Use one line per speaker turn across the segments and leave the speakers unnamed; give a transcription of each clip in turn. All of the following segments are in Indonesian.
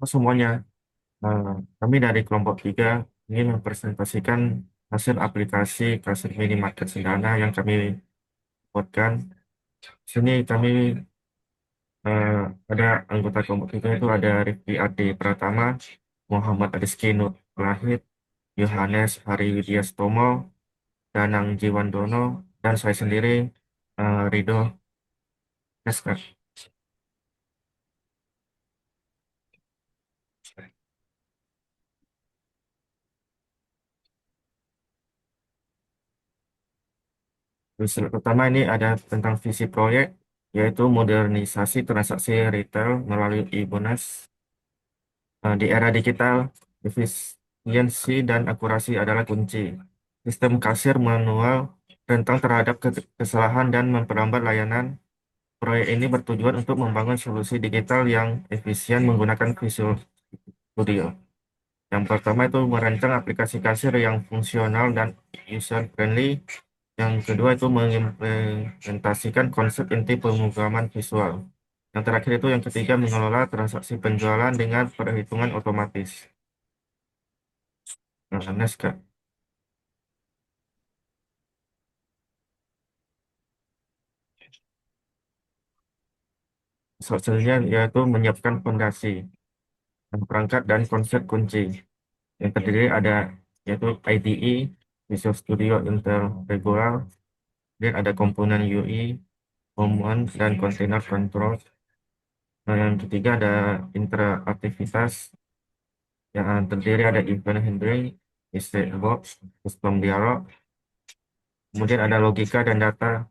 Semuanya. Eh, Kami dari kelompok 3 ingin mempresentasikan hasil aplikasi kasir minimarket sederhana yang kami buatkan. Sini kami eh, ada anggota kelompok 3 itu ada Rifki Adi Pratama, Muhammad Rizky Nur Lahid, Yohanes Hari Widyastomo, Danang Jiwandono, dan saya sendiri Ridho Esker. Slide pertama ini ada tentang visi proyek, yaitu modernisasi transaksi retail melalui e-commerce. Di era digital, efisiensi dan akurasi adalah kunci. Sistem kasir manual rentan terhadap kesalahan dan memperlambat layanan. Proyek ini bertujuan untuk membangun solusi digital yang efisien menggunakan Visual Studio. Yang pertama itu merancang aplikasi kasir yang fungsional dan user friendly. Yang kedua itu mengimplementasikan konsep inti pemrograman visual. Yang terakhir itu yang ketiga mengelola transaksi penjualan dengan perhitungan otomatis. Nah, next, Kak. Selanjutnya yaitu menyiapkan fondasi, perangkat dan konsep kunci. Yang terdiri ada yaitu IDE, Visual Studio Interregulal, dan ada komponen UI, Command, dan Container Control. Nah, yang ketiga ada interaktivitas, yang terdiri ada event handling, state box, custom dialog, kemudian ada logika dan data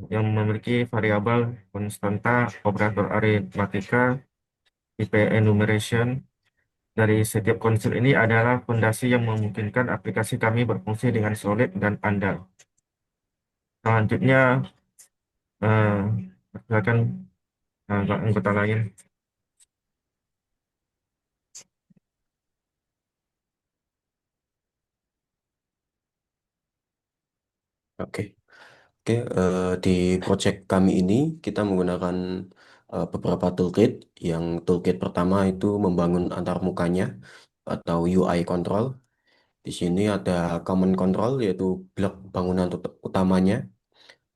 yang memiliki variabel konstanta, operator aritmatika, type enumeration. Dari setiap konsep ini adalah fondasi yang memungkinkan aplikasi kami berfungsi dengan solid dan andal. Selanjutnya, eh, silakan anggota lain.
Oke, oke. Di project kami ini kita menggunakan beberapa toolkit. Yang toolkit pertama itu membangun antarmukanya atau UI control. Di sini ada common control yaitu blok bangunan utamanya.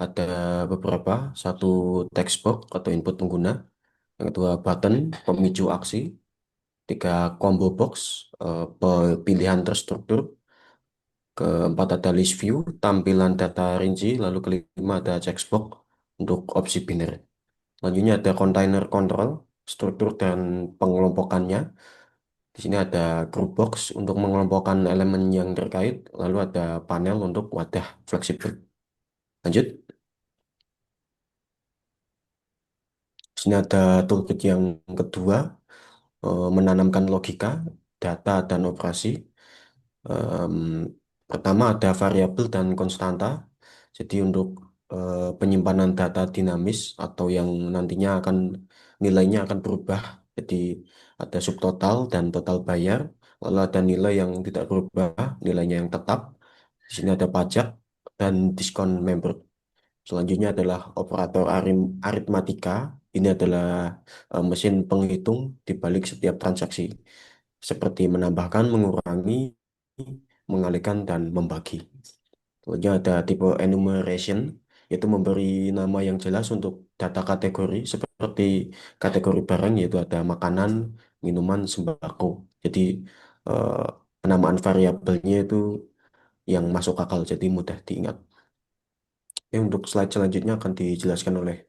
Ada beberapa, satu text box atau input pengguna, yang kedua button pemicu aksi, tiga combo box pilihan terstruktur, keempat ada list view tampilan data rinci, lalu kelima ada checkbox untuk opsi binary. Selanjutnya ada container control, struktur dan pengelompokannya. Di sini ada group box untuk mengelompokkan elemen yang terkait, lalu ada panel untuk wadah fleksibel. Lanjut. Di sini ada toolkit yang kedua, menanamkan logika, data, dan operasi. Em, Pertama ada variabel dan konstanta. Jadi untuk penyimpanan data dinamis atau yang nantinya nilainya akan berubah. Jadi ada subtotal dan total bayar. Lalu ada nilai yang tidak berubah, nilainya yang tetap. Di sini ada pajak dan diskon member. Selanjutnya adalah operator aritmatika. Ini adalah mesin penghitung di balik setiap transaksi, seperti menambahkan, mengurangi, mengalihkan, dan membagi. Selanjutnya ada tipe enumeration, yaitu memberi nama yang jelas untuk data kategori, seperti kategori barang, yaitu ada makanan, minuman, sembako. Jadi eh, penamaan variabelnya itu yang masuk akal, jadi mudah diingat. Untuk slide selanjutnya akan dijelaskan oleh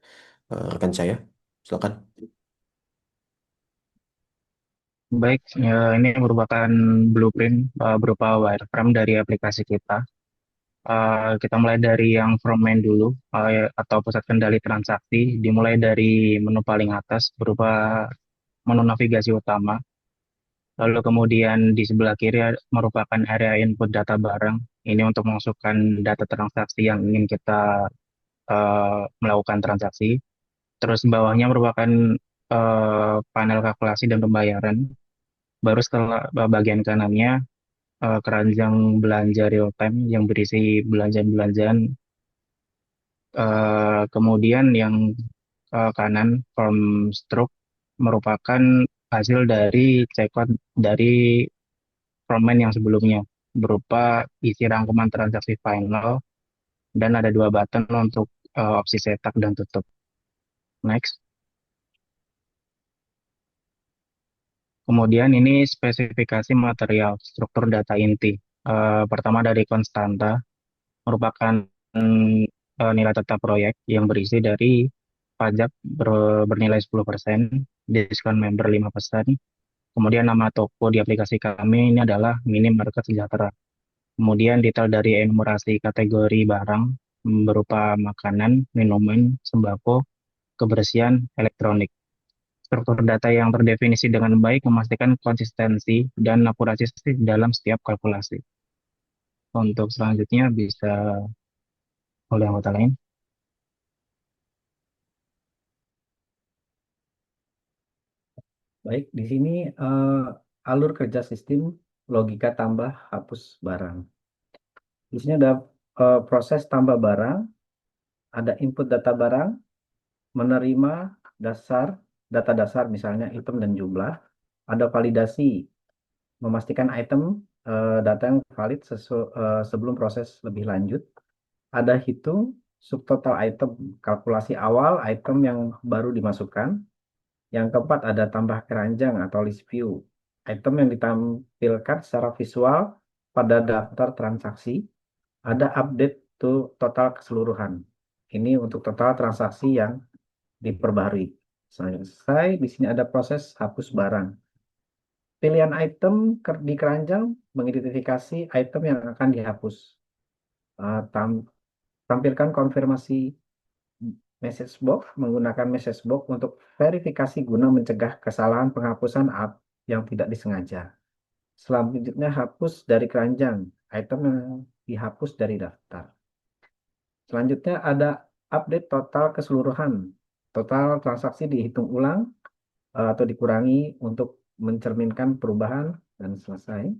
rekan saya. Silakan.
Baik, ini merupakan blueprint berupa wireframe dari aplikasi kita. Kita mulai dari yang frontend dulu, atau pusat kendali transaksi, dimulai dari menu paling atas berupa menu navigasi utama. Lalu kemudian di sebelah kiri merupakan area input data barang. Ini untuk memasukkan data transaksi yang ingin kita melakukan transaksi. Terus bawahnya merupakan panel kalkulasi dan pembayaran. Baru setelah bagian kanannya keranjang belanja real time yang berisi belanjaan-belanjaan. Kemudian yang kanan form stroke merupakan hasil dari checkout dari frontend yang sebelumnya, berupa isi rangkuman transaksi final, dan ada dua button untuk opsi cetak dan tutup. Next. Kemudian ini spesifikasi material, struktur data inti. Pertama dari konstanta, merupakan nilai tetap proyek yang berisi dari pajak bernilai 10%, diskon member 5%, kemudian nama toko di aplikasi kami ini adalah Mini Market Sejahtera. Kemudian detail dari enumerasi kategori barang berupa makanan, minuman, sembako, kebersihan, elektronik. Struktur data yang terdefinisi dengan baik memastikan konsistensi dan akurasi dalam setiap kalkulasi. Untuk selanjutnya bisa oleh anggota lain.
Baik, di sini alur kerja sistem logika tambah hapus barang. Di sini ada proses tambah barang, ada input data barang, menerima data dasar misalnya item dan jumlah, ada validasi, memastikan item data yang valid sebelum proses lebih lanjut, ada hitung subtotal item, kalkulasi awal item yang baru dimasukkan. Yang keempat ada tambah keranjang atau list view, item yang ditampilkan secara visual pada daftar transaksi. Ada update to total keseluruhan. Ini untuk total transaksi yang diperbarui. Selesai, di sini ada proses hapus barang. Pilihan item di keranjang mengidentifikasi item yang akan dihapus. Tampilkan konfirmasi message box, menggunakan message box untuk verifikasi guna mencegah kesalahan penghapusan yang tidak disengaja. Selanjutnya hapus dari keranjang, item yang dihapus dari daftar. Selanjutnya ada update total keseluruhan. Total transaksi dihitung ulang atau dikurangi untuk mencerminkan perubahan dan selesai.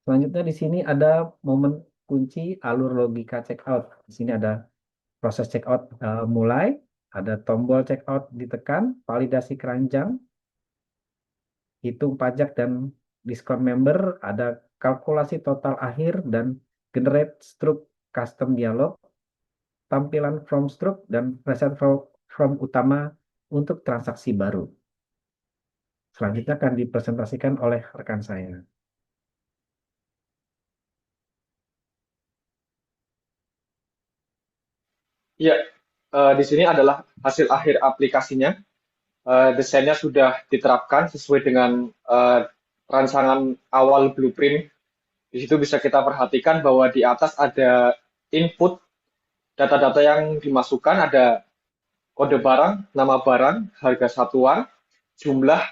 Selanjutnya di sini ada momen kunci alur logika checkout. Di sini ada proses checkout mulai, ada tombol checkout ditekan, validasi keranjang, hitung pajak dan diskon member, ada kalkulasi total akhir dan generate struct custom dialog, tampilan from struct dan present from utama untuk transaksi baru. Selanjutnya akan dipresentasikan oleh rekan saya.
Iya, di sini adalah hasil akhir aplikasinya. Desainnya sudah diterapkan sesuai dengan rancangan awal blueprint. Di situ bisa kita perhatikan bahwa di atas ada input data-data yang dimasukkan, ada kode barang, nama barang, harga satuan, jumlah,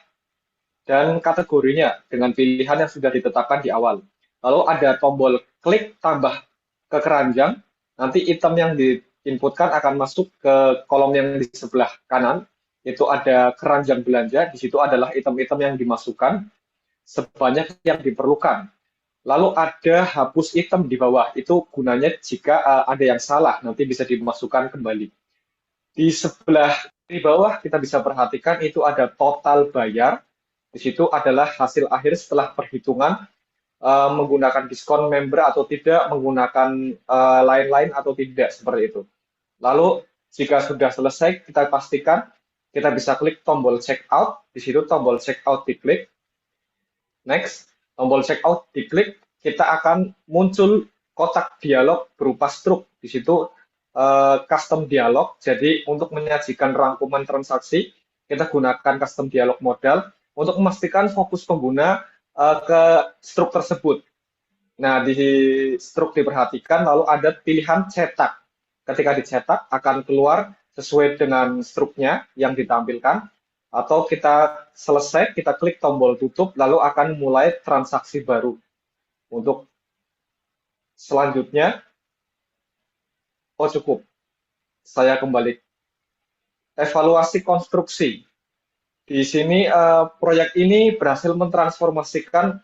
dan kategorinya dengan pilihan yang sudah ditetapkan di awal. Lalu ada tombol klik tambah ke keranjang, nanti item yang diinputkan akan masuk ke kolom yang di sebelah kanan, itu ada keranjang belanja, di situ adalah item-item yang dimasukkan sebanyak yang diperlukan. Lalu ada hapus item di bawah, itu gunanya jika ada yang salah, nanti bisa dimasukkan kembali. Di sebelah di bawah kita bisa perhatikan itu ada total bayar, di situ adalah hasil akhir setelah perhitungan menggunakan diskon member atau tidak, menggunakan lain-lain atau tidak, seperti itu. Lalu jika sudah selesai, kita pastikan kita bisa klik tombol checkout, di situ tombol checkout diklik. Next, tombol checkout diklik, kita akan muncul kotak dialog berupa struk. Di situ custom dialog, jadi untuk menyajikan rangkuman transaksi, kita gunakan custom dialog modal untuk memastikan fokus pengguna ke struk tersebut. Nah, di struk diperhatikan, lalu ada pilihan cetak. Ketika dicetak, akan keluar sesuai dengan struknya yang ditampilkan, atau kita selesai, kita klik tombol tutup, lalu akan mulai transaksi baru. Untuk selanjutnya, cukup. Saya kembali. Evaluasi konstruksi. Di sini proyek ini berhasil mentransformasikan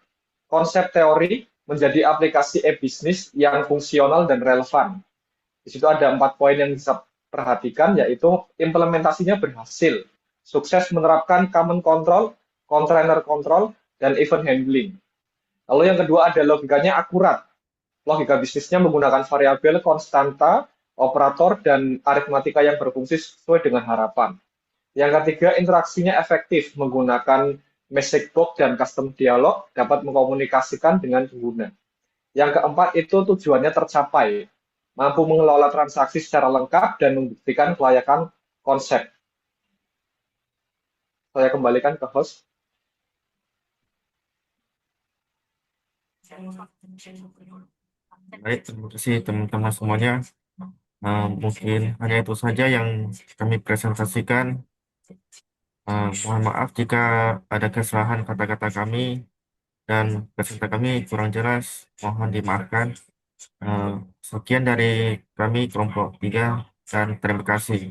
konsep teori menjadi aplikasi e-bisnis yang fungsional dan relevan. Di situ ada 4 poin yang bisa perhatikan, yaitu implementasinya berhasil, sukses menerapkan common control, container control, dan event handling. Lalu yang kedua ada logikanya akurat. Logika bisnisnya menggunakan variabel, konstanta, operator, dan aritmatika yang berfungsi sesuai dengan harapan. Yang ketiga, interaksinya efektif menggunakan message box dan custom dialog dapat mengkomunikasikan dengan pengguna. Yang keempat itu tujuannya tercapai, mampu mengelola transaksi secara lengkap dan membuktikan kelayakan konsep. Saya kembalikan ke host.
Baik, terima kasih teman-teman semuanya. Mungkin hanya itu saja yang kami presentasikan. Mohon maaf jika ada kesalahan kata-kata kami dan presentasi kami kurang jelas. Mohon dimaafkan. Eh, Sekian dari kami kelompok 3 dan terima kasih.